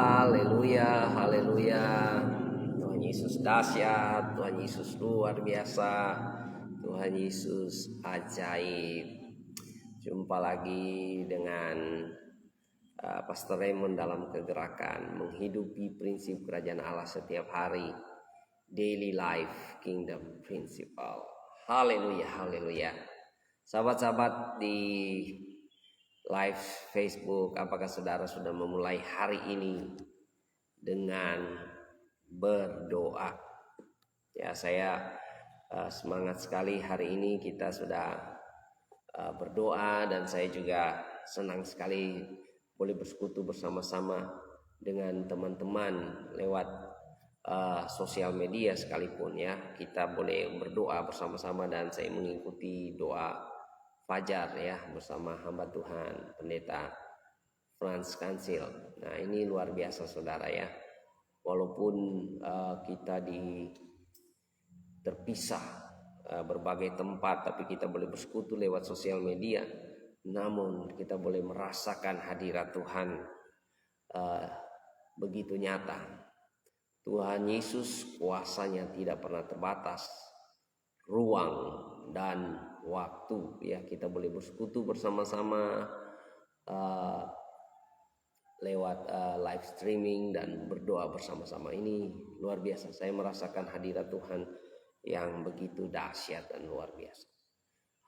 Haleluya, haleluya. Tuhan Yesus dahsyat, Tuhan Yesus luar biasa, Tuhan Yesus ajaib. Jumpa lagi dengan Pastor Raymond dalam kegerakan menghidupi prinsip kerajaan Allah setiap hari. Daily Life Kingdom Principle. Haleluya, haleluya. Sahabat-sahabat di live Facebook, apakah saudara sudah memulai hari ini dengan berdoa? Ya, saya semangat sekali hari ini kita sudah berdoa, dan saya juga senang sekali boleh bersekutu bersama-sama dengan teman-teman lewat sosial media sekalipun ya. Kita boleh berdoa bersama-sama, dan saya mengikuti doa Fajar ya bersama hamba Tuhan Pendeta Frans Kansil. Nah, ini luar biasa saudara ya. Walaupun kita terpisah berbagai tempat, tapi kita boleh bersekutu lewat sosial media. Namun kita boleh merasakan hadirat Tuhan begitu nyata. Tuhan Yesus kuasanya tidak pernah terbatas ruang dan waktu ya. Kita boleh bersekutu bersama-sama lewat live streaming dan berdoa bersama-sama. Ini luar biasa. Saya merasakan hadirat Tuhan yang begitu dahsyat dan luar biasa.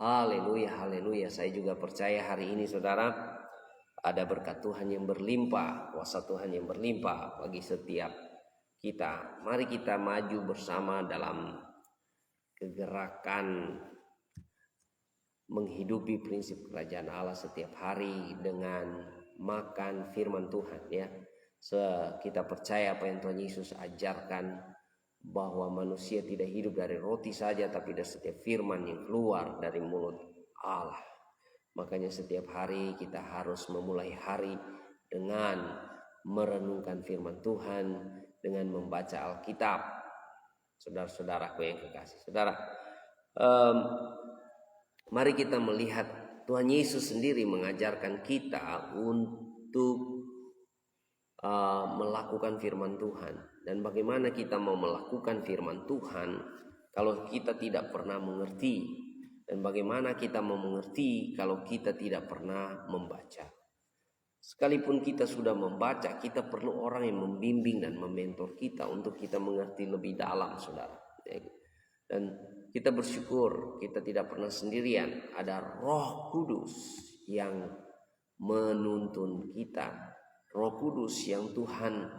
Haleluya, haleluya. Saya juga percaya hari ini saudara ada berkat Tuhan yang berlimpah, kuasa Tuhan yang berlimpah bagi setiap kita. Mari kita maju bersama dalam kegerakan menghidupi prinsip kerajaan Allah setiap hari dengan makan firman Tuhan ya. Kita percaya apa yang Tuhan Yesus ajarkan, bahwa manusia tidak hidup dari roti saja, tapi dari setiap firman yang keluar dari mulut Allah. Makanya setiap hari kita harus memulai hari dengan merenungkan firman Tuhan, dengan membaca Alkitab. Saudara-saudaraku yang kekasih, saudara, mari kita melihat Tuhan Yesus sendiri mengajarkan kita untuk melakukan firman Tuhan. Dan bagaimana kita mau melakukan firman Tuhan kalau kita tidak pernah mengerti? Dan bagaimana kita mau mengerti kalau kita tidak pernah membaca? Sekalipun kita sudah membaca, kita perlu orang yang membimbing dan mementor kita untuk kita mengerti lebih dalam, saudara. Dan kita bersyukur kita tidak pernah sendirian. Ada Roh Kudus yang menuntun kita. Roh Kudus yang Tuhan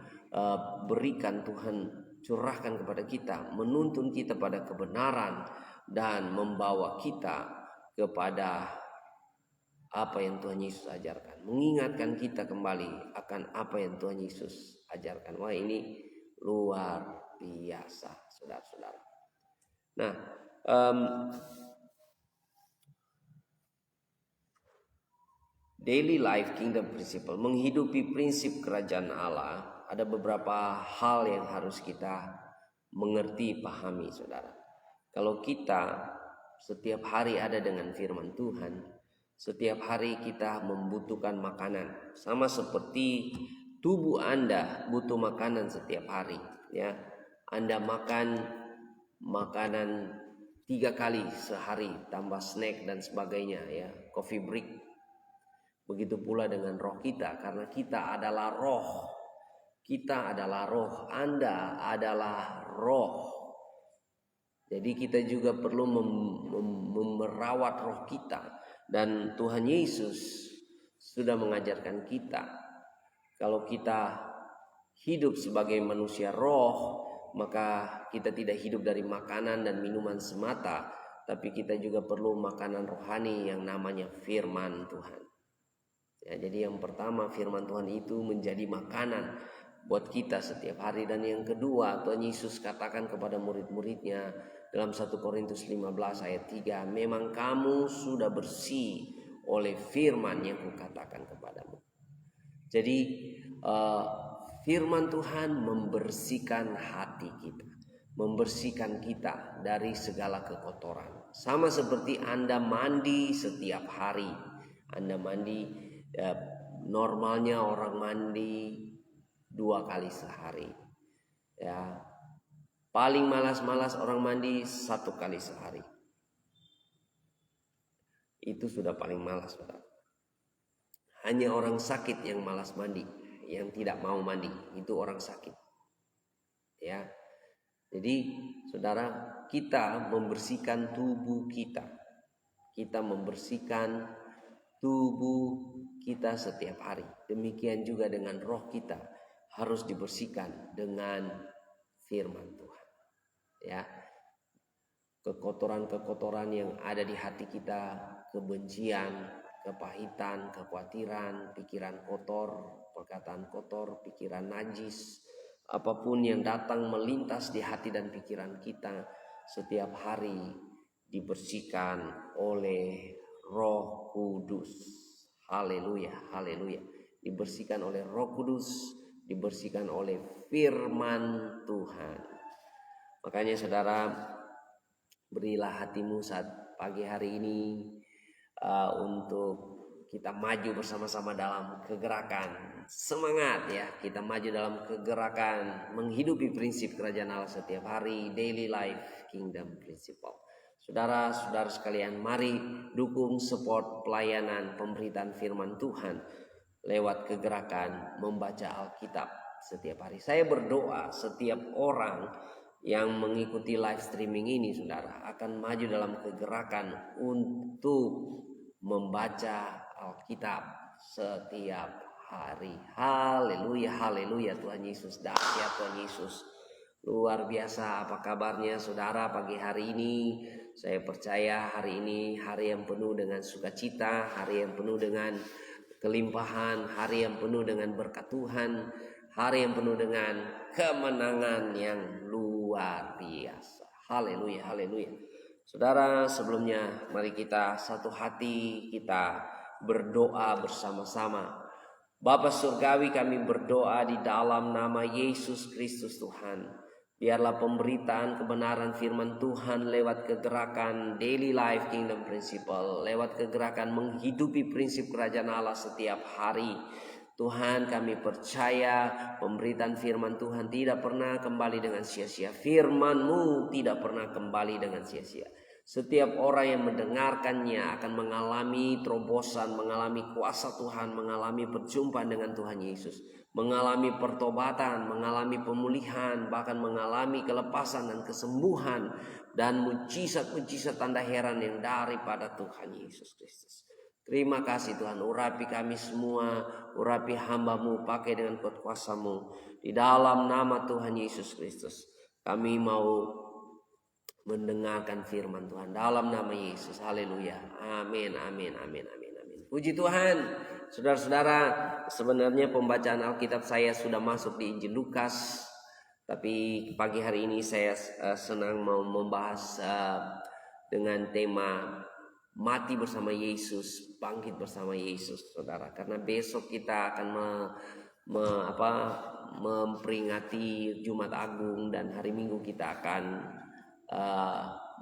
berikan, Tuhan curahkan kepada kita, menuntun kita pada kebenaran dan membawa kita kepada apa yang Tuhan Yesus ajarkan, mengingatkan kita kembali akan apa yang Tuhan Yesus ajarkan. Wah, ini luar biasa saudara-saudara. Nah, Daily Life Kingdom Principle, menghidupi prinsip kerajaan Allah, ada beberapa hal yang harus kita mengerti, pahami saudara. Kalau kita setiap hari ada dengan firman Tuhan, setiap hari kita membutuhkan makanan, sama seperti tubuh Anda butuh makanan setiap hari ya. Anda makan makanan 3 kali sehari tambah snack dan sebagainya ya, coffee break. Begitu pula dengan roh kita, karena kita adalah roh. Kita adalah roh, Anda adalah roh. Jadi kita juga perlu merawat roh kita. Dan Tuhan Yesus sudah mengajarkan kita, kalau kita hidup sebagai manusia roh, maka kita tidak hidup dari makanan dan minuman semata, tapi kita juga perlu makanan rohani yang namanya firman Tuhan. Ya, jadi yang pertama, firman Tuhan itu menjadi makanan buat kita setiap hari. Dan yang kedua, Tuhan Yesus katakan kepada murid-muridnya dalam 1 Korintus 15 ayat 3, memang kamu sudah bersih oleh firman yang kukatakan kepadamu. Jadi firman Tuhan membersihkan hati kita, membersihkan kita dari segala kekotoran. Sama seperti Anda mandi setiap hari. Anda mandi, normalnya orang mandi 2 kali sehari. Ya, paling malas orang mandi 1 kali sehari. Itu sudah paling malas, saudara. Hanya orang sakit yang malas mandi, yang tidak mau mandi, itu orang sakit. Ya. Jadi, saudara, kita membersihkan tubuh kita. Kita membersihkan tubuh kita setiap hari. Demikian juga dengan roh kita harus dibersihkan dengan firman Tuhan. Ya. Kekotoran-kekotoran yang ada di hati kita, kebencian, kepahitan, kekhawatiran, pikiran kotor, perkataan kotor, pikiran najis, apapun yang datang melintas di hati dan pikiran kita setiap hari dibersihkan oleh Roh Kudus. Haleluya, haleluya. Dibersihkan oleh Roh Kudus, dibersihkan oleh firman Tuhan. Makanya saudara, berilah hatimu saat pagi hari ini untuk kita maju bersama-sama dalam kegerakan. Semangat ya, kita maju dalam kegerakan menghidupi prinsip kerajaan Allah setiap hari, daily life kingdom principle. Saudara-saudara sekalian, mari dukung support pelayanan pemberitaan firman Tuhan lewat kegerakan membaca Alkitab setiap hari. Saya berdoa setiap orang yang mengikuti live streaming ini, saudara, akan maju dalam kegerakan untuk membaca Alkitab setiap hari. Haleluya, haleluya. Tuhan Yesus dahsyat, Tuhan Yesus luar biasa. Apa kabarnya saudara pagi hari ini? Saya percaya hari ini hari yang penuh dengan sukacita, hari yang penuh dengan kelimpahan, hari yang penuh dengan berkat Tuhan, hari yang penuh dengan kemenangan yang luar biasa. Haleluya, haleluya. Saudara, sebelumnya mari kita satu hati, kita berdoa bersama-sama. Bapa Surgawi, kami berdoa di dalam nama Yesus Kristus Tuhan. Biarlah pemberitaan kebenaran firman Tuhan lewat kegerakan daily life kingdom principle, lewat kegerakan menghidupi prinsip kerajaan Allah setiap hari. Tuhan, kami percaya pemberitaan firman Tuhan tidak pernah kembali dengan sia-sia. Firman-Mu tidak pernah kembali dengan sia-sia. Setiap orang yang mendengarkannya akan mengalami terobosan, mengalami kuasa Tuhan, mengalami perjumpaan dengan Tuhan Yesus, mengalami pertobatan, mengalami pemulihan, bahkan mengalami kelepasan dan kesembuhan dan mujizat-mujizat tanda heran yang daripada Tuhan Yesus Kristus. Terima kasih Tuhan, urapi kami semua, urapi hamba-Mu, pakai dengan kuat kuasa-Mu. Di dalam nama Tuhan Yesus Kristus, kami mau mendengarkan firman Tuhan. Dalam nama Yesus, haleluya, amin, amin, amin, amin, amin. Puji Tuhan. Saudara-saudara, sebenarnya pembacaan Alkitab saya sudah masuk di Injil Lukas. Tapi pagi hari ini saya senang mau membahas dengan tema mati bersama Yesus, bangkit bersama Yesus, saudara. Karena besok kita akan memperingati Jumat Agung dan hari Minggu kita akan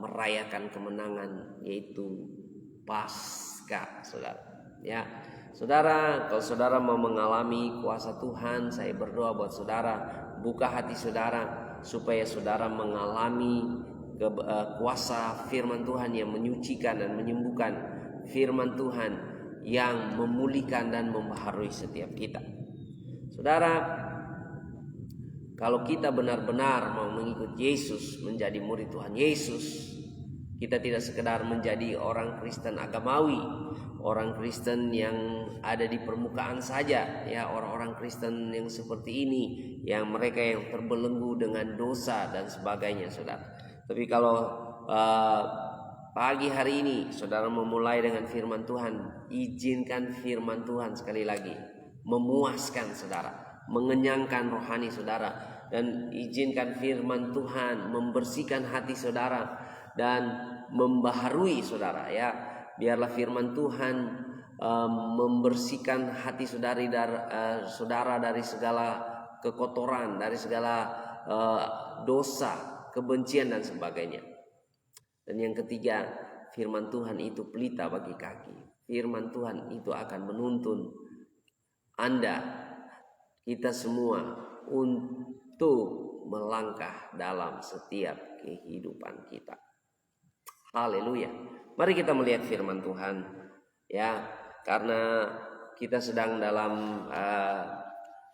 merayakan kemenangan, yaitu Paskah, saudara. Ya, saudara, kalau saudara mau mengalami kuasa Tuhan, saya berdoa buat saudara, buka hati saudara supaya saudara mengalami kuasa firman Tuhan yang menyucikan dan menyembuhkan, firman Tuhan yang memulihkan dan membaharui setiap kita. Saudara, kalau kita benar-benar mau mengikut Yesus, menjadi murid Tuhan Yesus, kita tidak sekedar menjadi orang Kristen agamawi, orang Kristen yang ada di permukaan saja, ya, orang-orang Kristen yang seperti ini, yang mereka yang terbelenggu dengan dosa dan sebagainya, saudara. Tapi kalau pagi hari ini saudara memulai dengan firman Tuhan, izinkan firman Tuhan sekali lagi memuaskan saudara, mengenyangkan rohani saudara, dan izinkan firman Tuhan membersihkan hati saudara dan membaharui saudara, ya. Biarlah firman Tuhan membersihkan hati saudara dari segala kekotoran, dari segala dosa, kebencian dan sebagainya. Dan yang ketiga, firman Tuhan itu pelita bagi kaki. Firman Tuhan itu akan menuntun Anda kita semua untuk melangkah dalam setiap kehidupan kita. Haleluya. Mari kita melihat firman Tuhan, ya, karena kita sedang dalam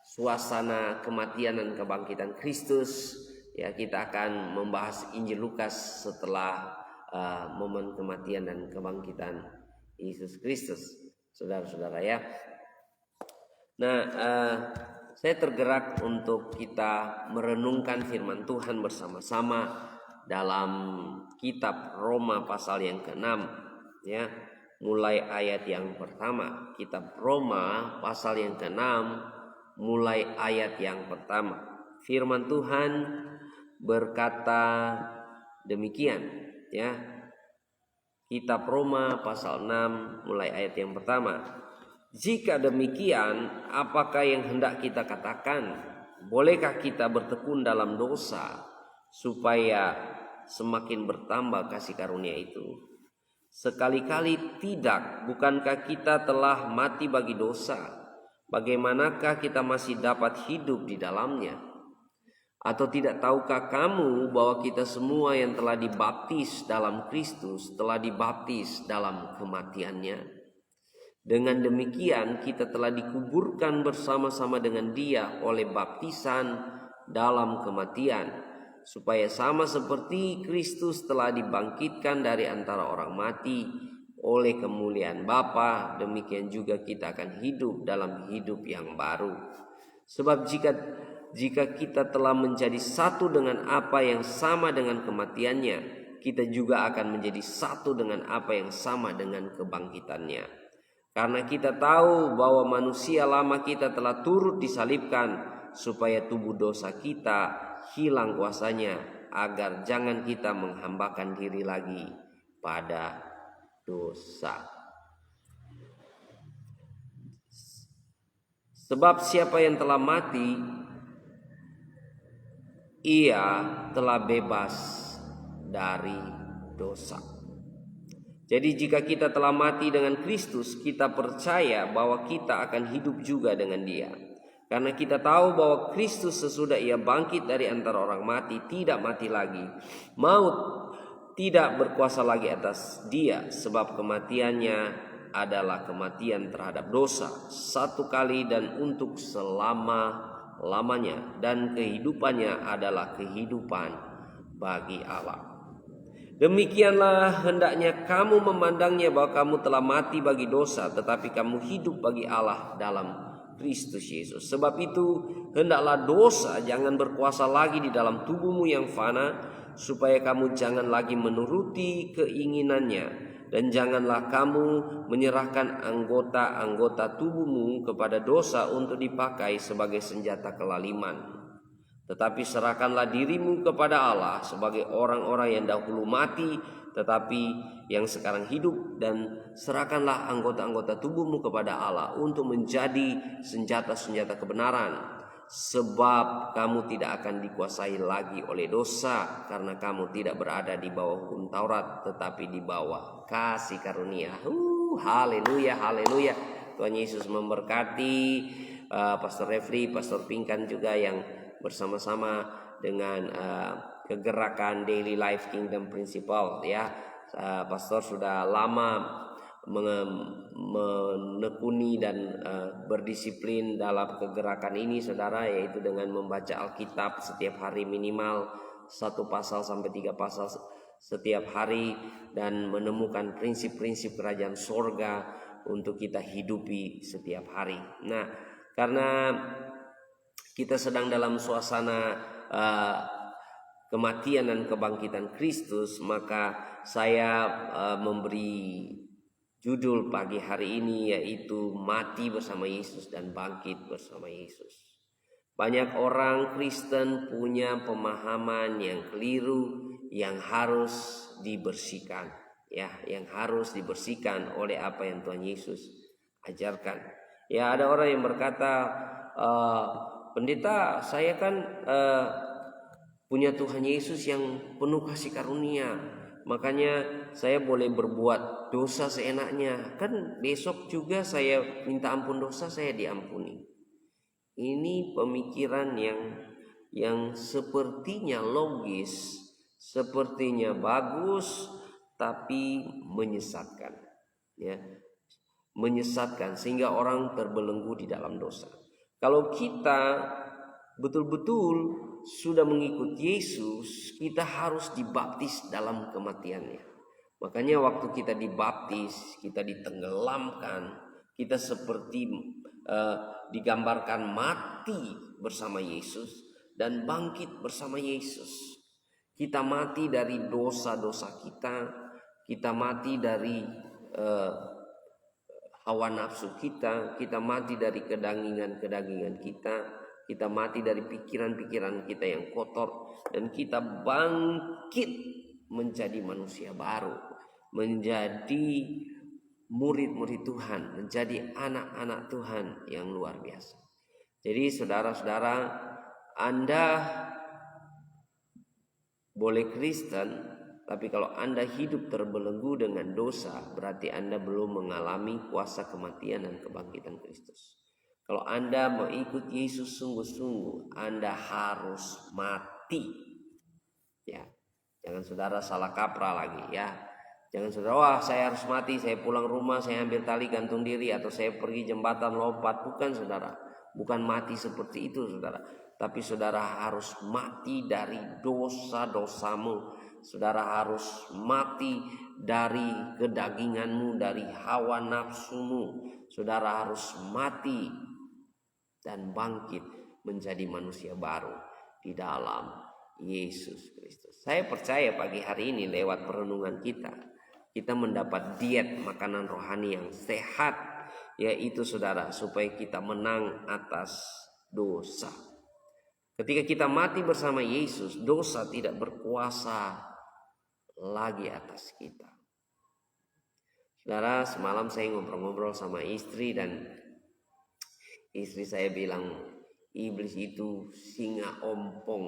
suasana kematian dan kebangkitan Kristus. Ya, kita akan membahas Injil Lukas setelah momen kematian dan kebangkitan Yesus Kristus, saudara-saudara ya. Nah, saya tergerak untuk kita merenungkan firman Tuhan bersama-sama dalam kitab Roma pasal yang ke-6, ya. Mulai ayat yang pertama. Kitab Roma pasal yang ke-6 mulai ayat yang pertama. Firman Tuhan berkata demikian, ya. Kitab Roma pasal 6 mulai ayat yang pertama. Jika demikian, apakah yang hendak kita katakan? Bolehkah kita bertekun dalam dosa supaya semakin bertambah kasih karunia itu? Sekali-kali tidak. Bukankah kita telah mati bagi dosa? Bagaimanakah kita masih dapat hidup di dalamnya? Atau tidak tahukah kamu bahwa kita semua yang telah dibaptis dalam Kristus telah dibaptis dalam kematiannya? Dengan demikian kita telah dikuburkan bersama-sama dengan Dia oleh baptisan dalam kematian, supaya sama seperti Kristus telah dibangkitkan dari antara orang mati oleh kemuliaan Bapa, demikian juga kita akan hidup dalam hidup yang baru. Sebab jika kita telah menjadi satu dengan apa yang sama dengan kematiannya, kita juga akan menjadi satu dengan apa yang sama dengan kebangkitannya. Karena kita tahu bahwa manusia lama kita telah turut disalibkan, supaya tubuh dosa kita hilang kuasanya, agar jangan kita menghambakan diri lagi pada dosa. Sebab siapa yang telah mati, ia telah bebas dari dosa. Jadi jika kita telah mati dengan Kristus, kita percaya bahwa kita akan hidup juga dengan Dia. Karena kita tahu bahwa Kristus sesudah Ia bangkit dari antara orang mati tidak mati lagi. Maut tidak berkuasa lagi atas Dia, sebab kematiannya adalah kematian terhadap dosa, satu kali dan untuk selama-lamanya, dan kehidupannya adalah kehidupan bagi Allah. Demikianlah hendaknya kamu memandangnya, bahwa kamu telah mati bagi dosa, tetapi kamu hidup bagi Allah dalam Kristus Yesus. Sebab itu hendaklah dosa jangan berkuasa lagi di dalam tubuhmu yang fana, supaya kamu jangan lagi menuruti keinginannya. Dan janganlah kamu menyerahkan anggota-anggota tubuhmu kepada dosa untuk dipakai sebagai senjata kelaliman. Tetapi serahkanlah dirimu kepada Allah sebagai orang-orang yang dahulu mati, tetapi yang sekarang hidup, dan serahkanlah anggota-anggota tubuhmu kepada Allah untuk menjadi senjata-senjata kebenaran. Sebab kamu tidak akan dikuasai lagi oleh dosa, karena kamu tidak berada di bawah hukum Taurat, tetapi di bawah kasih karunia. Haleluya, haleluya. Tuhan Yesus memberkati Pastor Refri, Pastor Pinkan juga yang bersama-sama dengan kegerakan Daily Life Kingdom Principle, ya. Pastor sudah lama menekuni dan berdisiplin dalam kegerakan ini, saudara, yaitu dengan membaca Alkitab setiap hari minimal 1 pasal sampai 3 pasal setiap hari, dan menemukan prinsip-prinsip kerajaan sorga untuk kita hidupi setiap hari. Nah, karena kita sedang dalam suasana kematian dan kebangkitan Kristus, maka saya memberi judul pagi hari ini yaitu mati bersama Yesus dan bangkit bersama Yesus. Banyak orang Kristen punya pemahaman yang keliru yang harus dibersihkan, ya, yang harus dibersihkan oleh apa yang Tuhan Yesus ajarkan. Ya, ada orang yang berkata, pendeta, saya kan punya Tuhan Yesus yang penuh kasih karunia, makanya saya boleh berbuat dosa seenaknya. Kan besok juga saya minta ampun dosa, saya diampuni. Ini pemikiran yang sepertinya logis, sepertinya bagus, tapi menyesatkan, ya, menyesatkan sehingga orang terbelenggu di dalam dosa. Kalau kita betul-betul sudah mengikut Yesus, kita harus dibaptis dalam kematiannya. Makanya waktu kita dibaptis, kita ditenggelamkan, kita seperti digambarkan mati bersama Yesus dan bangkit bersama Yesus. Kita mati dari dosa-dosa kita mati dari hawa nafsu kita mati dari kedagingan kita mati dari pikiran-pikiran kita yang kotor, dan kita bangkit menjadi manusia baru, menjadi murid-murid Tuhan, menjadi anak-anak Tuhan yang luar biasa. Jadi saudara-saudara, Anda boleh Kristen, tapi kalau Anda hidup terbelenggu dengan dosa, berarti Anda belum mengalami kuasa kematian dan kebangkitan Kristus. Kalau Anda mau ikut Yesus sungguh-sungguh, Anda harus mati. Ya, jangan saudara salah kaprah lagi ya. Jangan saudara, wah saya harus mati, saya pulang rumah, saya ambil tali gantung diri, atau saya pergi jembatan lompat. Bukan saudara, bukan mati seperti itu saudara. Tapi saudara harus mati dari dosa-dosamu. Saudara harus mati dari kedaginganmu, dari hawa nafsumu. Saudara harus mati dan bangkit menjadi manusia baru di dalam Yesus Kristus. Saya percaya pagi hari ini lewat perenungan kita mendapat diet makanan rohani yang sehat, yaitu saudara, supaya kita menang atas dosa. Ketika kita mati bersama Yesus, dosa tidak berkuasa lagi atas kita. Saudara, semalam saya ngobrol-ngobrol sama istri, dan istri saya bilang, iblis itu singa ompong,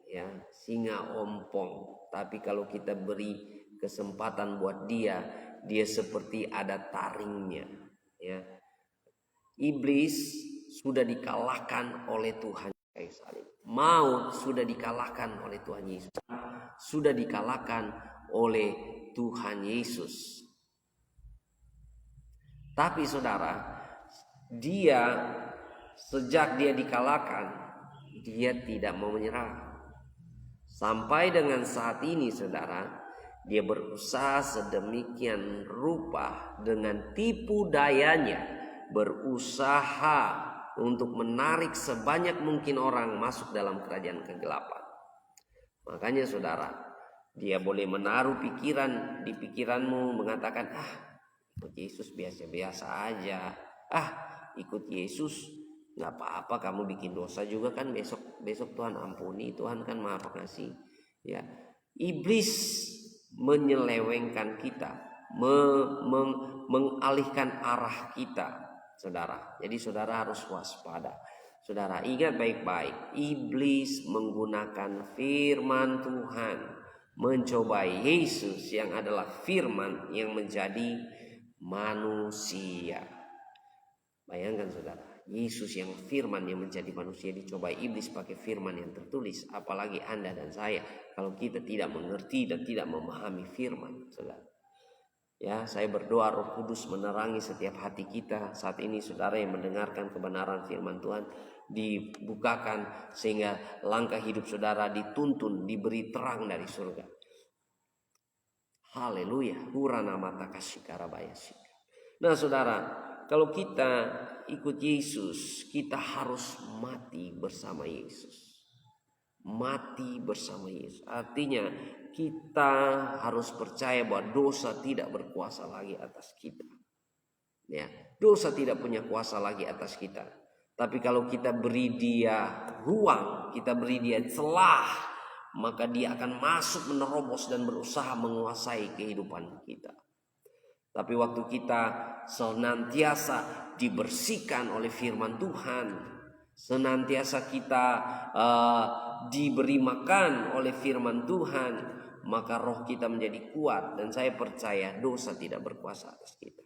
ya, singa ompong. Tapi kalau kita beri kesempatan buat dia seperti ada taringnya, ya. Iblis sudah dikalahkan oleh Tuhan Yesus. Maut sudah dikalahkan oleh Tuhan Yesus. Sudah dikalahkan oleh Tuhan Yesus. Tapi saudara, sejak dia dikalahkan, dia tidak mau menyerah. Sampai dengan saat ini saudara, dia berusaha sedemikian rupa dengan tipu dayanya, berusaha untuk menarik sebanyak mungkin orang masuk dalam kerajaan kegelapan. Makanya saudara, dia boleh menaruh pikiran di pikiranmu, mengatakan, ikut Yesus biasa-biasa aja. Ikut Yesus nggak apa-apa, kamu bikin dosa juga kan besok Tuhan ampuni, Tuhan kan Maha Pengasih. Ya, iblis menyelewengkan kita, mengalihkan arah kita, saudara. Jadi saudara harus waspada. Saudara ingat baik-baik, iblis menggunakan firman Tuhan mencobai Yesus yang adalah firman yang menjadi manusia. Bayangkan saudara, Yesus yang firman yang menjadi manusia dicobai iblis pakai firman yang tertulis. Apalagi Anda dan saya, kalau kita tidak mengerti dan tidak memahami firman, saudara. Ya, saya berdoa Roh Kudus menerangi setiap hati kita saat ini, saudara yang mendengarkan kebenaran firman Tuhan, dibukakan sehingga langkah hidup saudara dituntun, diberi terang dari surga. Haleluya. Hurana mata kasih karabayasi. Nah saudara, kalau kita ikut Yesus, kita harus mati bersama Yesus. Mati bersama Yesus artinya kita harus percaya bahwa dosa tidak berkuasa lagi atas kita. Ya, dosa tidak punya kuasa lagi atas kita. Tapi kalau kita beri dia ruang, kita beri dia celah, maka dia akan masuk, menerobos dan berusaha menguasai kehidupan kita. Tapi waktu kita senantiasa dibersihkan oleh firman Tuhan, senantiasa kita diberi makan oleh firman Tuhan, maka roh kita menjadi kuat. Dan saya percaya dosa tidak berkuasa atas kita.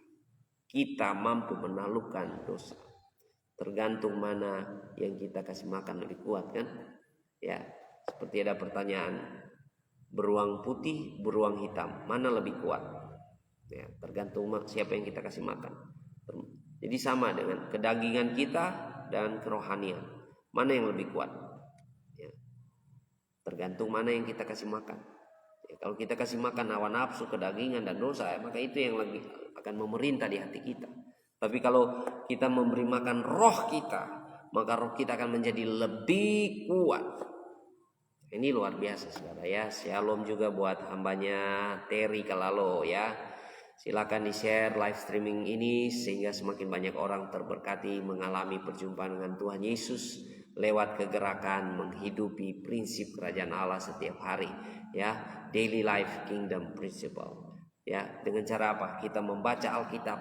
Kita mampu menaklukkan dosa. Tergantung mana yang kita kasih makan lebih kuat kan? Ya, seperti ada pertanyaan, beruang putih, beruang hitam, mana lebih kuat? Ya, tergantung siapa yang kita kasih makan. Jadi sama dengan kedagingan kita dan kerohanian, mana yang lebih kuat? Ya, tergantung mana yang kita kasih makan. Ya, kalau kita kasih makan hawa nafsu, kedagingan dan dosa, maka itu yang lebih akan memerintah di hati kita. Tapi kalau kita memberi makan roh kita, maka roh kita akan menjadi lebih kuat. Ini luar biasa saudara ya. Shalom juga buat hambanya Terry Kalalo ya. Silakan di-share live streaming ini sehingga semakin banyak orang terberkati mengalami perjumpaan dengan Tuhan Yesus lewat kegerakan menghidupi prinsip kerajaan Allah setiap hari ya, daily life kingdom principle. Ya, dengan cara apa? Kita membaca Alkitab,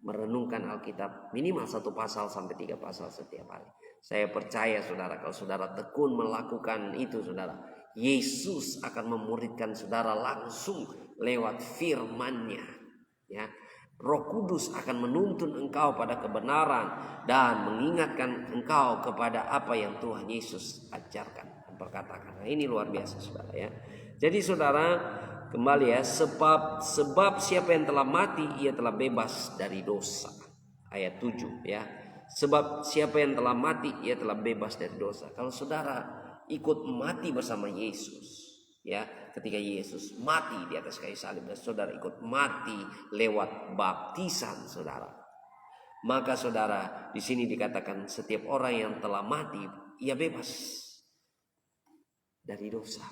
merenungkan Alkitab minimal 1 pasal sampai 3 pasal setiap hari. Saya percaya saudara, kalau saudara tekun melakukan itu saudara, Yesus akan memuridkan saudara langsung lewat firman-Nya. Ya, Roh Kudus akan menuntun engkau pada kebenaran dan mengingatkan engkau kepada apa yang Tuhan Yesus ajarkan dan perkatakan. Nah, ini luar biasa saudara ya. Jadi saudara, kembali ya, sebab siapa yang telah mati ia telah bebas dari dosa. Ayat 7 ya. Sebab siapa yang telah mati ia telah bebas dari dosa. Kalau saudara ikut mati bersama Yesus ya, ketika Yesus mati di atas kayu salib dan saudara ikut mati lewat baptisan saudara, maka saudara di sini dikatakan setiap orang yang telah mati ia bebas dari dosa.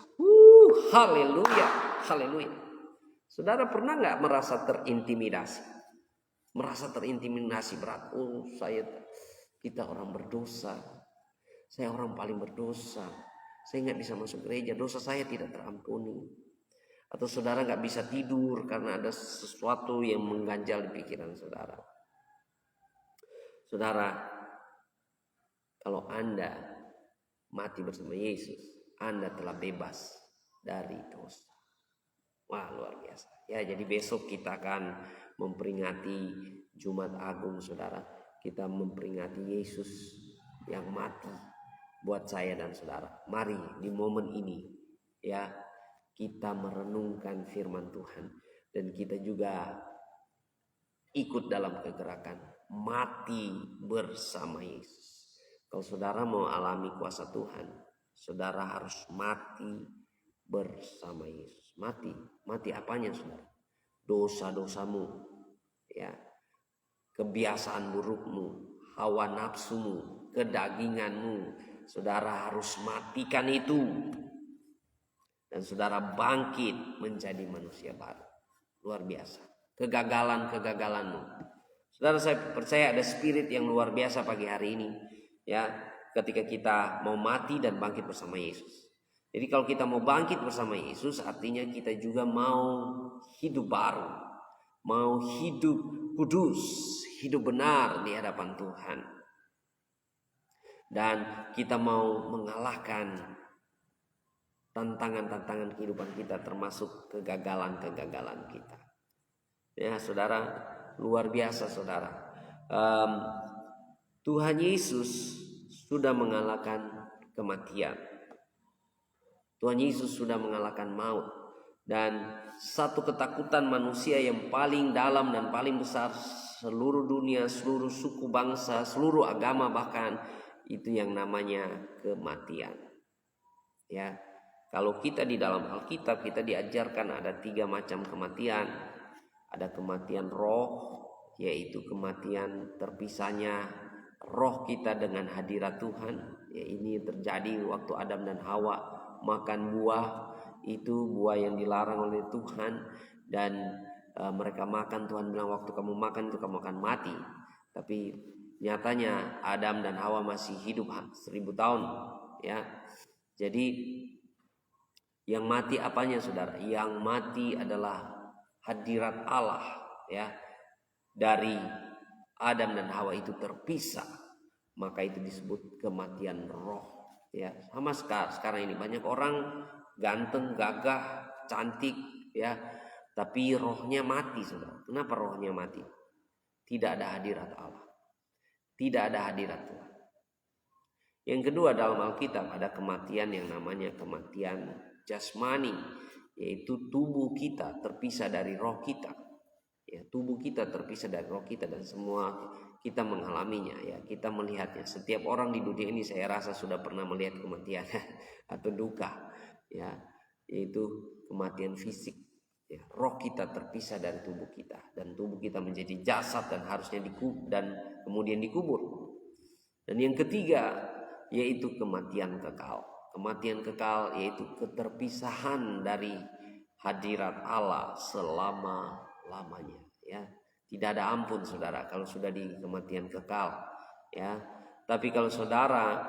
Haleluya, haleluya. Saudara pernah nggak merasa terintimidasi? Merasa terintimidasi berat. Kita orang berdosa. Saya orang paling berdosa. Saya nggak bisa masuk gereja, dosa saya tidak terampuni. Atau saudara nggak bisa tidur karena ada sesuatu yang mengganjal di pikiran saudara. Saudara, kalau Anda mati bersama Yesus, Anda telah bebas dari dosa. Wah, luar biasa. Ya, jadi besok kita akan memperingati Jumat Agung saudara. Kita memperingati Yesus yang mati buat saya dan saudara. Mari di momen ini ya, kita merenungkan firman Tuhan dan kita juga ikut dalam kegerakan mati bersama Yesus. Kalau saudara mau alami kuasa Tuhan, saudara harus mati bersama Yesus. Mati apanya saudara? Dosa-dosamu ya, kebiasaan burukmu, hawa nafsumu, kedaginganmu. Saudara harus matikan itu. Dan saudara bangkit menjadi manusia baru. Luar biasa. Kegagalan-kegagalanmu. Saudara, saya percaya ada spirit yang luar biasa pagi hari ini. Ya, ketika kita mau mati dan bangkit bersama Yesus. Jadi kalau kita mau bangkit bersama Yesus, artinya kita juga mau hidup baru. Mau hidup kudus. Hidup benar di hadapan Tuhan. Dan kita mau mengalahkan tantangan-tantangan kehidupan kita, termasuk kegagalan-kegagalan kita. Ya saudara, luar biasa saudara. Tuhan Yesus sudah mengalahkan kematian. Tuhan Yesus sudah mengalahkan maut. Dan satu ketakutan manusia yang paling dalam dan paling besar seluruh dunia, seluruh suku bangsa, seluruh agama bahkan, itu yang namanya kematian. Ya, kalau kita di dalam Alkitab kita diajarkan ada 3 macam kematian. Ada kematian roh, yaitu kematian terpisahnya roh kita dengan hadirat Tuhan. Ya, ini terjadi waktu Adam dan Hawa makan buah, itu buah yang dilarang oleh Tuhan, dan mereka makan. Tuhan bilang waktu kamu makan itu kamu akan mati. Tapi nyatanya Adam dan Hawa masih hidup 1000 tahun ya. Jadi yang mati apanya saudara? Yang mati adalah hadirat Allah ya. Dari Adam dan Hawa itu terpisah, maka itu disebut kematian roh ya. Sama sekarang ini banyak orang ganteng, gagah, cantik ya, tapi rohnya mati saudara. Kenapa rohnya mati? Tidak ada hadirat Allah. Tidak ada hadirat Tuhan. Yang kedua, dalam Alkitab ada kematian yang namanya kematian jasmani, yaitu tubuh kita terpisah dari roh kita. Ya, tubuh kita terpisah dari roh kita, dan semua kita mengalaminya. Ya, kita melihatnya. Setiap orang di dunia ini saya rasa sudah pernah melihat kematian atau duka. Ya, yaitu kematian fisik. Ya, roh kita terpisah dari tubuh kita, dan tubuh kita menjadi jasad dan harusnya dikubur dan kemudian dikubur. Dan yang ketiga yaitu kematian kekal. Kematian kekal yaitu keterpisahan dari hadirat Allah selama-lamanya. Ya, tidak ada ampun saudara kalau sudah di kematian kekal. Ya, tapi kalau saudara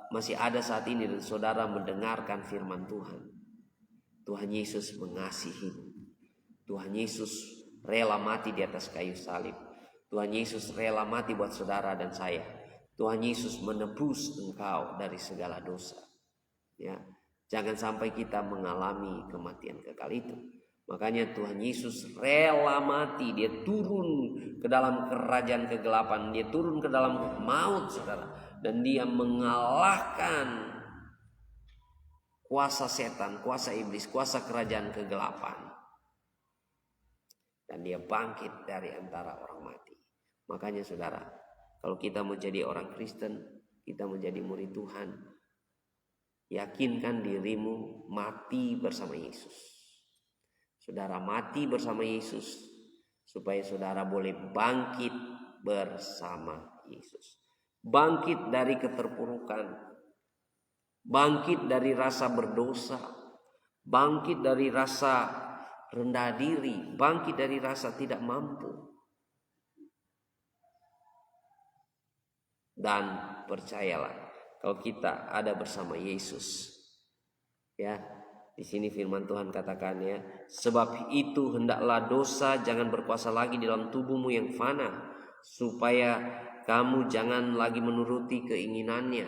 masih ada saat ini dan saudara mendengarkan firman Tuhan, Tuhan Yesus mengasihimu. Tuhan Yesus rela mati di atas kayu salib. Tuhan Yesus rela mati buat saudara dan saya. Tuhan Yesus menebus engkau dari segala dosa. Ya, jangan sampai kita mengalami kematian kekal itu. Makanya Tuhan Yesus rela mati. Dia turun ke dalam kerajaan kegelapan. Dia turun ke dalam maut saudara. Dan dia mengalahkan kuasa setan, kuasa iblis, kuasa kerajaan kegelapan. Dan dia bangkit dari antara orang mati. Makanya saudara, kalau kita mau jadi orang Kristen, kita mau jadi murid Tuhan, yakinkan dirimu mati bersama Yesus. Saudara mati bersama Yesus supaya saudara boleh bangkit bersama Yesus. Bangkit dari keterpurukan, bangkit dari rasa berdosa, bangkit dari rasa rendah diri, bangkit dari rasa tidak mampu. Dan percayalah, kalau kita ada bersama Yesus, ya, di sini firman Tuhan katakan ya, sebab itu hendaklah dosa jangan berkuasa lagi di dalam tubuhmu yang fana, supaya kamu jangan lagi menuruti keinginannya.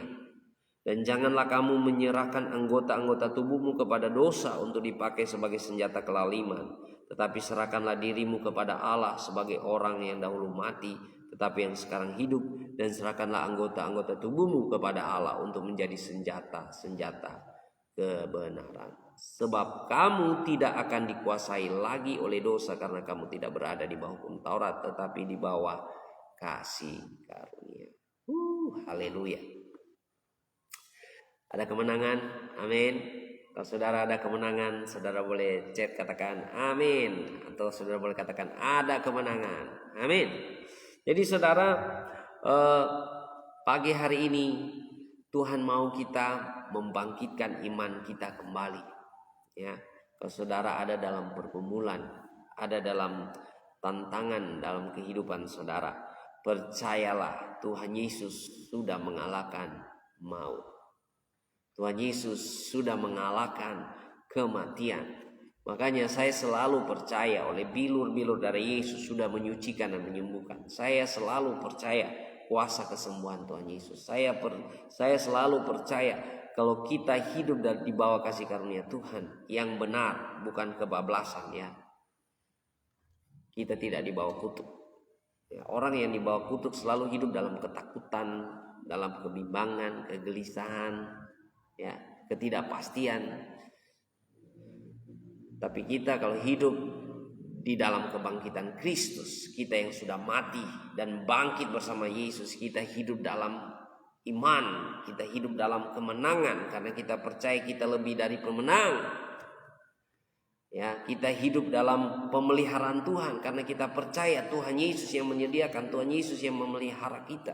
Dan janganlah kamu menyerahkan anggota-anggota tubuhmu kepada dosa untuk dipakai sebagai senjata kelaliman. Tetapi serahkanlah dirimu kepada Allah sebagai orang yang dahulu mati, tetapi yang sekarang hidup. Dan serahkanlah anggota-anggota tubuhmu kepada Allah untuk menjadi senjata-senjata kebenaran. Sebab kamu tidak akan dikuasai lagi oleh dosa, karena kamu tidak berada di bawah hukum Taurat, tetapi di bawah kasih karunia. Haleluya. Ada kemenangan, amin. Kalau saudara ada kemenangan, saudara boleh chat katakan amin, atau saudara boleh katakan ada kemenangan, amin. Jadi saudara, pagi hari ini Tuhan mau kita membangkitkan iman kita kembali. Ya, kalau saudara ada dalam pergumulan, ada dalam tantangan dalam kehidupan saudara, percayalah Tuhan Yesus sudah mengalahkan maut. Tuhan Yesus sudah mengalahkan kematian. Makanya saya selalu percaya oleh bilur-bilur dari Yesus sudah menyucikan dan menyembuhkan. Saya selalu percaya kuasa kesembuhan Tuhan Yesus. Saya selalu percaya kalau kita hidup di bawah kasih karunia Tuhan yang benar, bukan kebablasan ya. Kita tidak di bawah kutuk. Ya, orang yang di bawah kutuk selalu hidup dalam ketakutan, dalam kebimbangan, kegelisahan, ya, ketidakpastian. Tapi kita kalau hidup di dalam kebangkitan Kristus, kita yang sudah mati dan bangkit bersama Yesus, kita hidup dalam iman, kita hidup dalam kemenangan karena kita percaya kita lebih dari pemenang. Ya, kita hidup dalam pemeliharaan Tuhan karena kita percaya Tuhan Yesus yang menyediakan, Tuhan Yesus yang memelihara kita.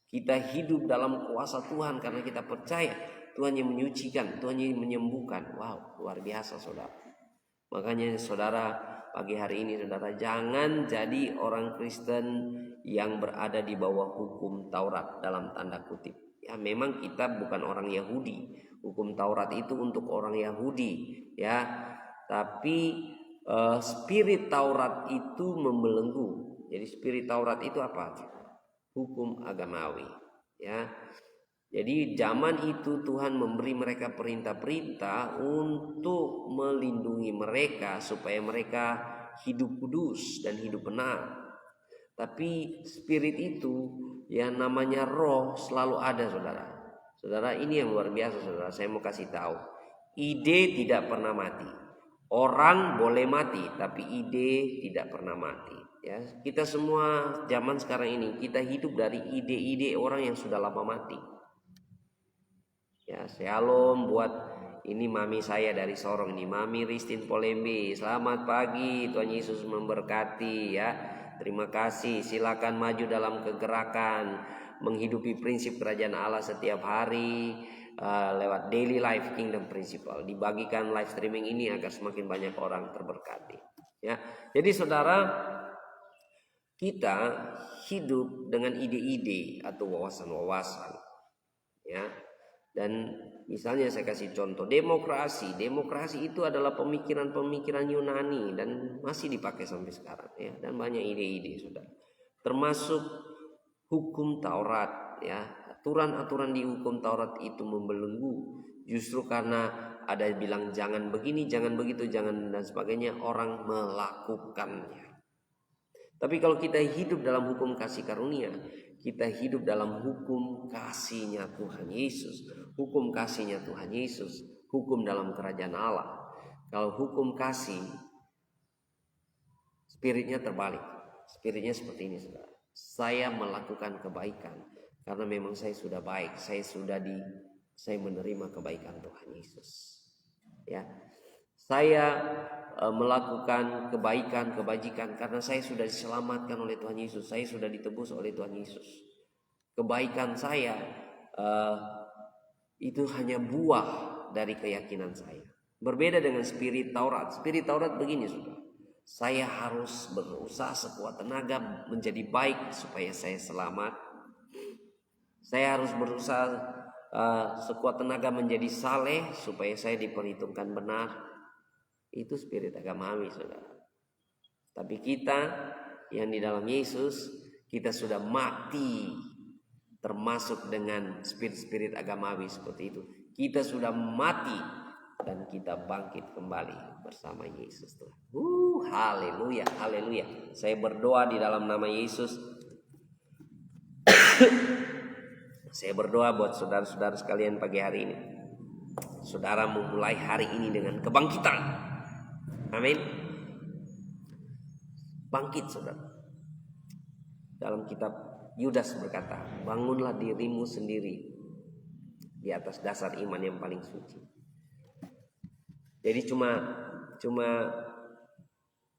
Kita hidup dalam kuasa Tuhan karena kita percaya Tuhan yang menyucikan, Tuhan yang menyembuhkan. Wow, luar biasa saudara. Makanya saudara, pagi hari ini saudara, jangan jadi orang Kristen yang berada di bawah hukum Taurat dalam tanda kutip. Ya, memang kita bukan orang Yahudi. Hukum Taurat itu untuk orang Yahudi, ya. Tapi spirit Taurat itu membelenggu. Jadi spirit Taurat itu apa? Hukum agamawi, ya. Jadi zaman itu Tuhan memberi mereka perintah-perintah untuk melindungi mereka supaya mereka hidup kudus dan hidup benar. Tapi spirit itu yang namanya roh selalu ada, saudara. Saudara, ini yang luar biasa, saudara. Saya mau kasih tahu. Ide tidak pernah mati. Orang boleh mati, tapi ide tidak pernah mati. Ya, kita semua zaman sekarang ini kita hidup dari ide-ide orang yang sudah lama mati. Ya, shalom buat ini mami saya dari Sorong ini, Mami Ristin Polembi. Selamat pagi, Tuhan Yesus memberkati ya. Terima kasih. Silakan maju dalam kegerakan, menghidupi prinsip kerajaan Allah setiap hari lewat daily life kingdom principle. Dibagikan live streaming ini agar semakin banyak orang terberkati. Ya, jadi saudara, kita hidup dengan ide-ide atau wawasan-wawasan, ya. Dan misalnya saya kasih contoh demokrasi. Demokrasi itu adalah pemikiran-pemikiran Yunani dan masih dipakai sampai sekarang, ya. Dan banyak ide-ide sudah. Termasuk hukum Taurat, ya. Aturan-aturan di hukum Taurat itu membelenggu. Justru karena ada bilang jangan begini, jangan begitu, jangan dan sebagainya, orang melakukannya. Tapi kalau kita hidup dalam hukum kasih karunia, kita hidup dalam hukum kasihnya Tuhan Yesus. Hukum kasihnya Tuhan Yesus, hukum dalam kerajaan Allah. Kalau hukum kasih, spiritnya terbalik. Spiritnya seperti ini, saudara. Saya melakukan kebaikan karena memang saya sudah baik. Saya menerima kebaikan Tuhan Yesus. Ya, saya melakukan kebaikan, kebajikan karena saya sudah diselamatkan oleh Tuhan Yesus. Saya sudah ditebus oleh Tuhan Yesus. Kebaikan saya itu hanya buah dari keyakinan saya. Berbeda dengan spirit Taurat. Spirit Taurat begini, saudara. Saya harus berusaha sekuat tenaga menjadi baik supaya saya selamat. Saya harus berusaha sekuat tenaga menjadi saleh supaya saya diperhitungkan benar. Itu spirit agamawi, saudara. Tapi kita yang di dalam Yesus, kita sudah mati, termasuk dengan spirit-spirit agamawi seperti itu. Kita sudah mati dan kita bangkit kembali bersama Yesus. Haleluya, haleluya. Saya berdoa di dalam nama Yesus. Saya berdoa buat saudara-saudara sekalian pagi hari ini. Saudara memulai hari ini dengan kebangkitan. Amin. Bangkit, saudara. Dalam kitab Yudas berkata, bangunlah dirimu sendiri di atas dasar iman yang paling suci. Jadi cuma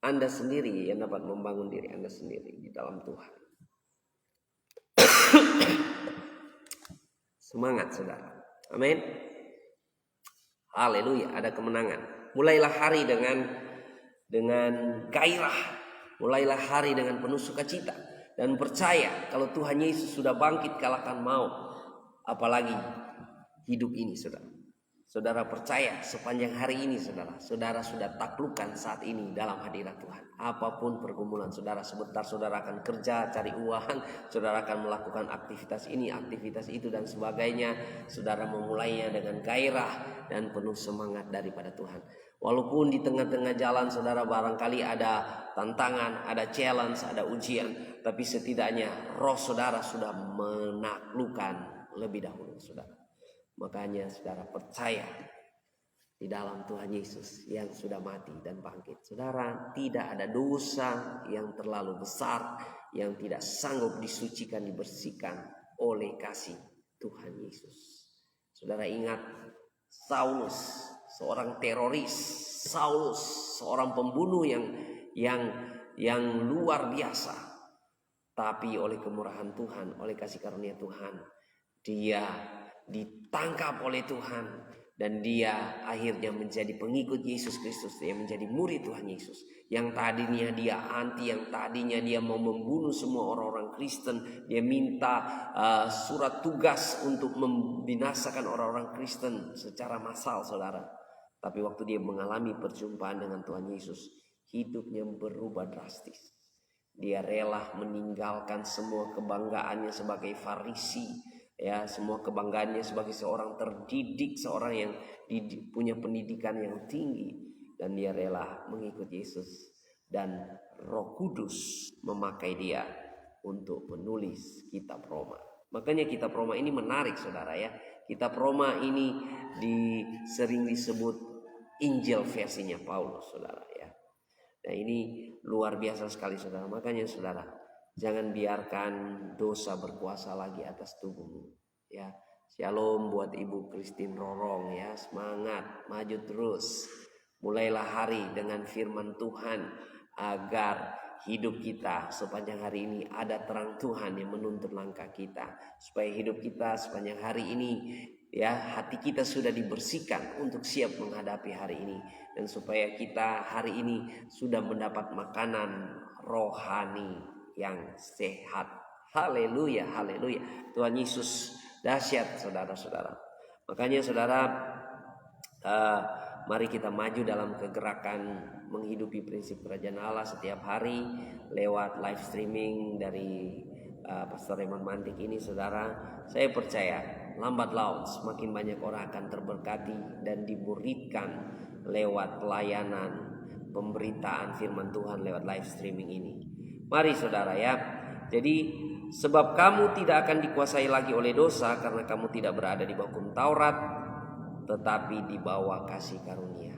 Anda sendiri yang dapat membangun diri Anda sendiri di dalam Tuhan. Semangat, saudara. Amin. Haleluya, ada kemenangan. Mulailah hari dengan gairah. Mulailah hari dengan penuh sukacita dan percaya kalau Tuhan Yesus sudah bangkit kalahkan maut. Apalagi hidup ini, saudara. Saudara percaya sepanjang hari ini, saudara sudah taklukkan saat ini dalam hadirat Tuhan. Apapun pergumulan saudara, sebentar saudara akan kerja, cari uang, saudara akan melakukan aktivitas ini, aktivitas itu dan sebagainya. Saudara memulainya dengan gairah dan penuh semangat daripada Tuhan. Walaupun di tengah-tengah jalan saudara barangkali ada tantangan, ada challenge, ada ujian, tapi setidaknya roh saudara sudah menaklukkan lebih dahulu, saudara. Makanya saudara percaya di dalam Tuhan Yesus yang sudah mati dan bangkit. Saudara, tidak ada dosa yang terlalu besar yang tidak sanggup disucikan, dibersihkan oleh kasih Tuhan Yesus. Saudara ingat Saulus, seorang teroris, Saulus, seorang pembunuh yang luar biasa. Tapi oleh kemurahan Tuhan, oleh kasih karunia Tuhan, dia ditangkap oleh Tuhan dan dia akhirnya menjadi pengikut Yesus Kristus. Dia menjadi murid Tuhan Yesus. Yang tadinya dia anti, yang tadinya dia mau membunuh semua orang-orang Kristen, dia minta surat tugas untuk membinasakan orang-orang Kristen secara massal, saudara. Tapi waktu dia mengalami perjumpaan dengan Tuhan Yesus, hidupnya berubah drastis. Dia rela meninggalkan semua kebanggaannya sebagai Farisi, ya, semua kebanggaannya sebagai seorang terdidik, seorang yang punya pendidikan yang tinggi, dan dia rela mengikut Yesus dan Roh Kudus memakai dia untuk penulis kitab Roma. Makanya kitab Roma ini menarik saudara ya. Kitab Roma ini sering disebut Injil versinya Paulus saudara ya. Nah ini luar biasa sekali saudara. Makanya saudara, jangan biarkan dosa berkuasa lagi atas tubuhmu ya. Shalom buat Ibu Christine Rorong ya. Semangat, maju terus. Mulailah hari dengan firman Tuhan agar hidup kita sepanjang hari ini ada terang Tuhan yang menuntun langkah kita. Supaya hidup kita sepanjang hari ini ya, hati kita sudah dibersihkan untuk siap menghadapi hari ini. Dan supaya kita hari ini sudah mendapat makanan rohani yang sehat. Haleluya, haleluya. Tuhan Yesus dahsyat saudara-saudara. Makanya saudara, mari kita maju dalam kegerakan menghidupi prinsip kerajaan Allah setiap hari lewat live streaming dari Pastor Raymond Mantik ini saudara. Saya percaya lambat laun semakin banyak orang akan terberkati dan dimuridkan lewat pelayanan pemberitaan firman Tuhan lewat live streaming ini. Mari saudara ya. Jadi sebab kamu tidak akan dikuasai lagi oleh dosa karena kamu tidak berada di bawah hukum Taurat tetapi di bawah kasih karunia.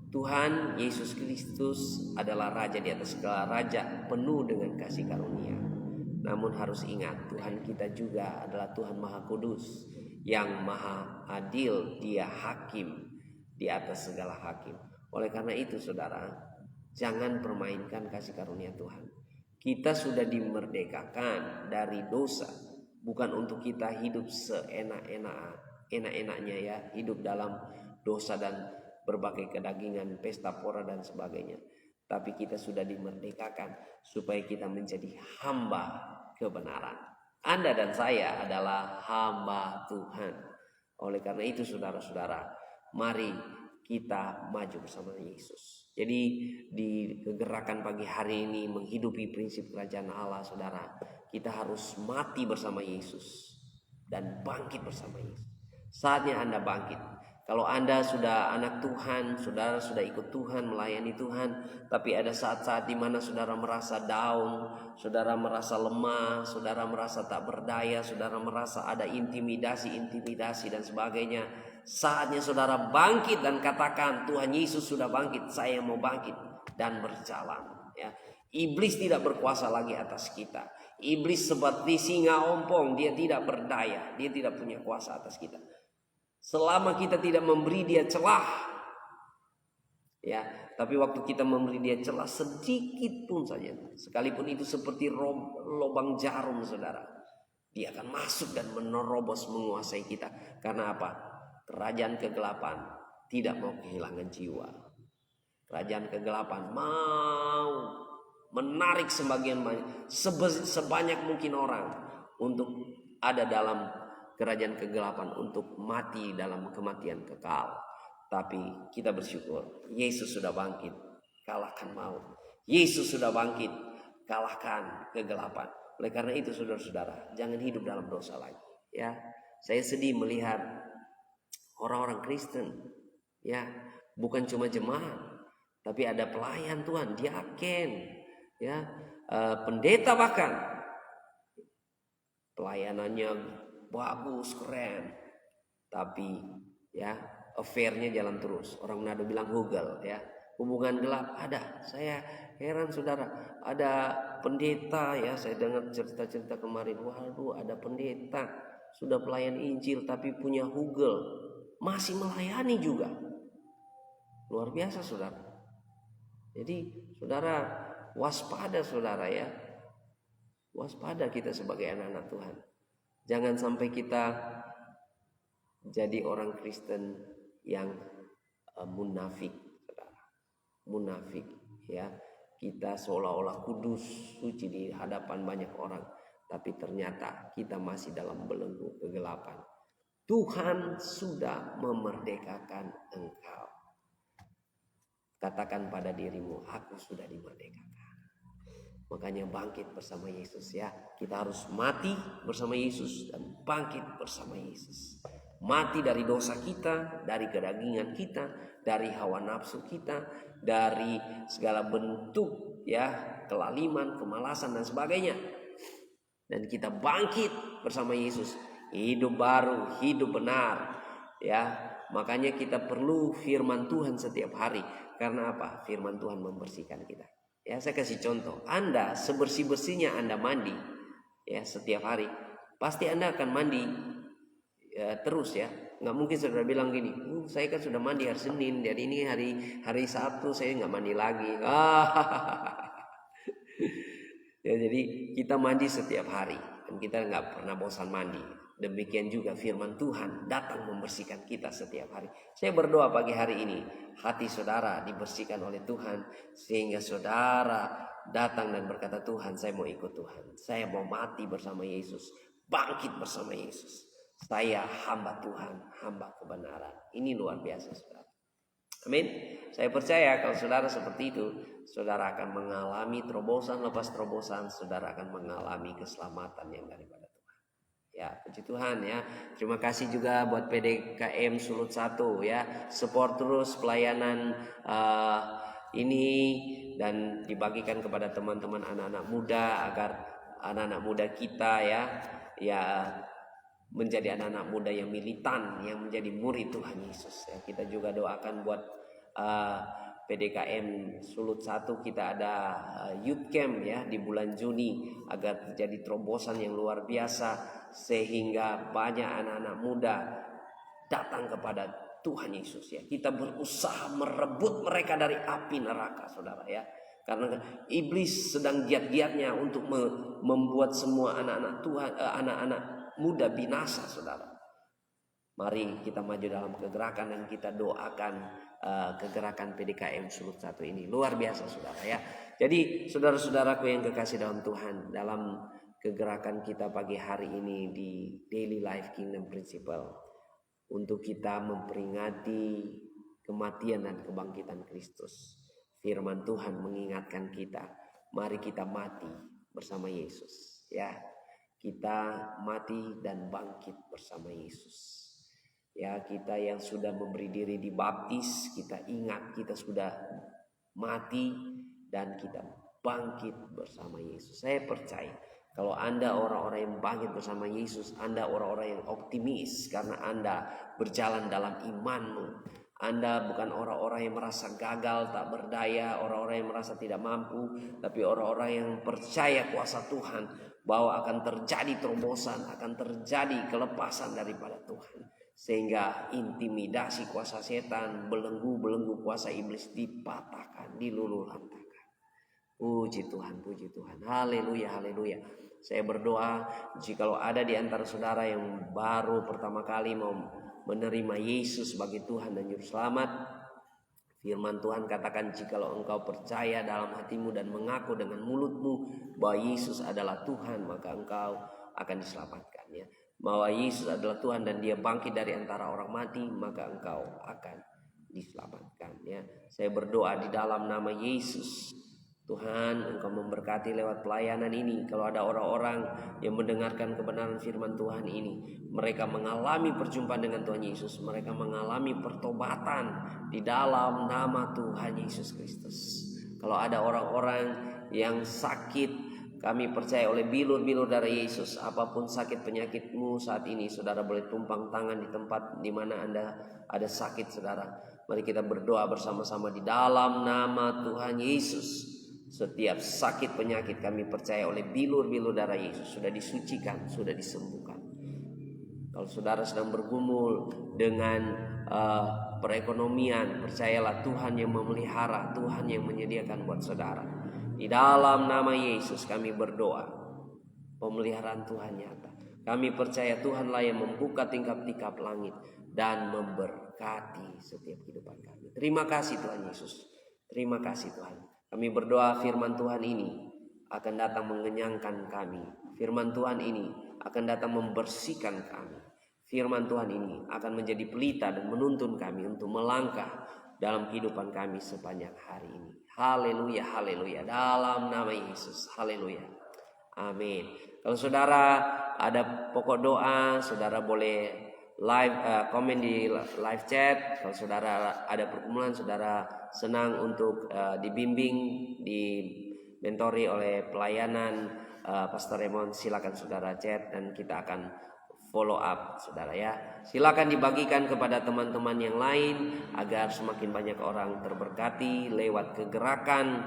Tuhan Yesus Kristus adalah raja di atas segala raja, penuh dengan kasih karunia. Namun harus ingat, Tuhan kita juga adalah Tuhan Maha Kudus yang Maha Adil. Dia hakim di atas segala hakim. Oleh karena itu saudara, jangan permainkan kasih karunia Tuhan. Kita sudah dimerdekakan dari dosa, bukan untuk kita hidup enak-enaknya ya, hidup dalam dosa dan berbagai kedagingan, pesta pora dan sebagainya. Tapi kita sudah dimerdekakan supaya kita menjadi hamba kebenaran. Anda dan saya adalah hamba Tuhan. Oleh karena itu saudara-saudara, mari kita maju bersama Yesus. Jadi di kegerakan pagi hari ini menghidupi prinsip kerajaan Allah saudara, kita harus mati bersama Yesus dan bangkit bersama Yesus. Saatnya Anda bangkit. Kalau Anda sudah anak Tuhan, saudara sudah ikut Tuhan, melayani Tuhan, tapi ada saat-saat di mana saudara merasa down, saudara merasa lemah, saudara merasa tak berdaya, saudara merasa ada intimidasi dan sebagainya. Saatnya saudara bangkit dan katakan, Tuhan Yesus sudah bangkit, saya mau bangkit dan berjalan. Ya. Iblis tidak berkuasa lagi atas kita. Iblis seperti singa ompong, dia tidak berdaya, dia tidak punya kuasa atas kita. Selama kita tidak memberi dia celah, ya. Tapi waktu kita memberi dia celah sedikit pun saja, sekalipun itu seperti lubang jarum, saudara, dia akan masuk dan menerobos menguasai kita. Karena apa? Kerajaan kegelapan tidak mau kehilangan jiwa. Kerajaan kegelapan mau menarik sebanyak mungkin orang untuk ada dalam kerajaan kegelapan, untuk mati dalam kematian kekal. Tapi kita bersyukur, Yesus sudah bangkit, kalahkan maut. Yesus sudah bangkit, kalahkan kegelapan. Oleh karena itu saudara-saudara, jangan hidup dalam dosa lagi. Ya, saya sedih melihat orang-orang Kristen, ya, bukan cuma jemaat, tapi ada pelayan Tuhan, diaken, ya, pendeta bahkan pelayanannya bagus, keren, tapi ya affairnya jalan terus. Orang Manado bilang hugel, ya, hubungan gelap ada. Saya heran saudara, ada pendeta, ya, saya dengar cerita-cerita kemarin, waduh ada pendeta sudah pelayan Injil tapi punya hugel, masih melayani juga. Luar biasa saudara. Jadi saudara waspada saudara ya, waspada kita sebagai anak-anak Tuhan. Jangan sampai kita jadi orang Kristen yang munafik, saudara. Munafik, ya. Kita seolah-olah kudus, suci di hadapan banyak orang, tapi ternyata kita masih dalam belenggu kegelapan. Tuhan sudah memerdekakan engkau. Katakan pada dirimu, aku sudah dimerdekakan. Makanya bangkit bersama Yesus ya. Kita harus mati bersama Yesus dan bangkit bersama Yesus. Mati dari dosa kita, dari kedagingan kita, dari hawa nafsu kita, dari segala bentuk ya kelaliman, kemalasan dan sebagainya. dan kita bangkit bersama Yesus, hidup baru, hidup benar, ya. Makanya kita perlu firman Tuhan setiap hari. Karena apa? Firman Tuhan membersihkan kita. Ya, saya kasih contoh. Anda sebersih-bersihnya Anda mandi, ya, setiap hari, pasti Anda akan mandi ya, terus ya. Nggak mungkin saudara bilang gini, saya kan sudah mandi hari Senin, jadi ini hari Sabtu saya nggak mandi lagi. Ya, jadi kita mandi setiap hari dan kita nggak pernah bosan mandi. Demikian juga firman Tuhan datang membersihkan kita setiap hari. Saya berdoa pagi hari ini hati saudara dibersihkan oleh Tuhan, sehingga saudara datang dan berkata, Tuhan, saya mau ikut Tuhan, saya mau mati bersama Yesus, bangkit bersama Yesus. Saya hamba Tuhan, hamba kebenaran. Ini luar biasa saudara. Amin. Saya percaya kalau saudara seperti itu, saudara akan mengalami terobosan lepas terobosan, saudara akan mengalami keselamatan yang daripada Tuhan. Ya, puji Tuhan ya. Terima kasih juga buat PDKM Sulut 1 ya. Support terus pelayanan ini dan dibagikan kepada teman-teman anak-anak muda, agar anak-anak muda kita ya menjadi anak-anak muda yang militan, yang menjadi murid Tuhan Yesus. Ya, kita juga doakan buat PDKM Sulut 1, kita ada youth camp ya di bulan Juni, agar terjadi terobosan yang luar biasa, sehingga banyak anak-anak muda datang kepada Tuhan Yesus ya. Kita berusaha merebut mereka dari api neraka saudara ya. Karena iblis sedang giat-giatnya untuk membuat semua anak-anak Tuhan, anak-anak muda binasa saudara. Mari kita maju dalam kegerakan dan kita doakan kegerakan PDKM Sulut 1 ini. Luar biasa saudara ya. Jadi saudara-saudaraku yang kekasih dalam Tuhan, dalam kegerakan kita pagi hari ini di Daily Life Kingdom Principle, untuk kita memperingati kematian dan kebangkitan Kristus, firman Tuhan mengingatkan kita, mari kita mati bersama Yesus ya. Kita mati dan bangkit bersama Yesus. Ya, kita yang sudah memberi diri dibaptis, kita ingat kita sudah mati dan kita bangkit bersama Yesus. Saya percaya kalau Anda orang-orang yang bangkit bersama Yesus, Anda orang-orang yang optimis karena Anda berjalan dalam imanmu. Anda bukan orang-orang yang merasa gagal, tak berdaya, orang-orang yang merasa tidak mampu, tapi orang-orang yang percaya kuasa Tuhan, bahwa akan terjadi terobosan, akan terjadi kelepasan daripada Tuhan, sehingga intimidasi kuasa setan, belenggu-belenggu kuasa iblis dipatahkan, diluluhlantakkan. Puji Tuhan, puji Tuhan. Haleluya, haleluya. Saya berdoa, jikalau ada di antara saudara yang baru pertama kali mau menerima Yesus sebagai Tuhan dan Juru Selamat, firman Tuhan katakan, jikalau engkau percaya dalam hatimu dan mengaku dengan mulutmu bahwa Yesus adalah Tuhan, maka engkau akan diselamatkan ya. Bahwa Yesus adalah Tuhan dan Dia bangkit dari antara orang mati, maka engkau akan diselamatkan ya. Saya berdoa di dalam nama Yesus, Tuhan, Engkau memberkati lewat pelayanan ini. Kalau ada orang-orang yang mendengarkan kebenaran firman Tuhan ini, mereka mengalami perjumpaan dengan Tuhan Yesus, mereka mengalami pertobatan di dalam nama Tuhan Yesus Kristus. Kalau ada orang-orang yang sakit, kami percaya oleh bilur-bilur darah Yesus, apapun sakit penyakitmu saat ini, saudara boleh tumpang tangan di tempat di mana Anda ada sakit, saudara. Mari kita berdoa bersama-sama di dalam nama Tuhan Yesus. Setiap sakit penyakit kami percaya oleh bilur-bilur darah Yesus sudah disucikan, sudah disembuhkan. Kalau saudara sedang bergumul dengan perekonomian, percayalah Tuhan yang memelihara, Tuhan yang menyediakan buat saudara. Di dalam nama Yesus kami berdoa, pemeliharaan Tuhan nyata. Kami percaya Tuhanlah yang membuka tingkap-tingkap langit dan memberkati setiap kehidupan kami. Terima kasih Tuhan Yesus. Terima kasih Tuhan. Kami berdoa firman Tuhan ini akan datang mengenyangkan kami. Firman Tuhan ini akan datang membersihkan kami. Firman Tuhan ini akan menjadi pelita dan menuntun kami untuk melangkah dalam kehidupan kami sepanjang hari ini. Haleluya, haleluya. Dalam nama Yesus, haleluya. Amin. Kalau saudara ada pokok doa, saudara boleh live komen di live chat. Kalau saudara ada pergumulan, saudara senang untuk dibimbing, dimentori oleh pelayanan Pastor Raymond, silakan saudara chat dan kita akan follow up saudara ya. Silakan dibagikan kepada teman-teman yang lain agar semakin banyak orang terberkati lewat kegerakan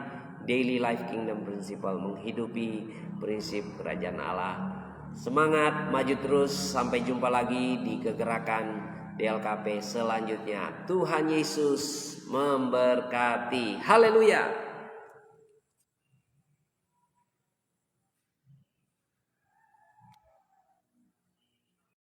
Daily Life Kingdom Principle, menghidupi prinsip kerajaan Allah. Semangat, maju terus, sampai jumpa lagi di kegerakan DLKP selanjutnya. Tuhan Yesus memberkati. Haleluya.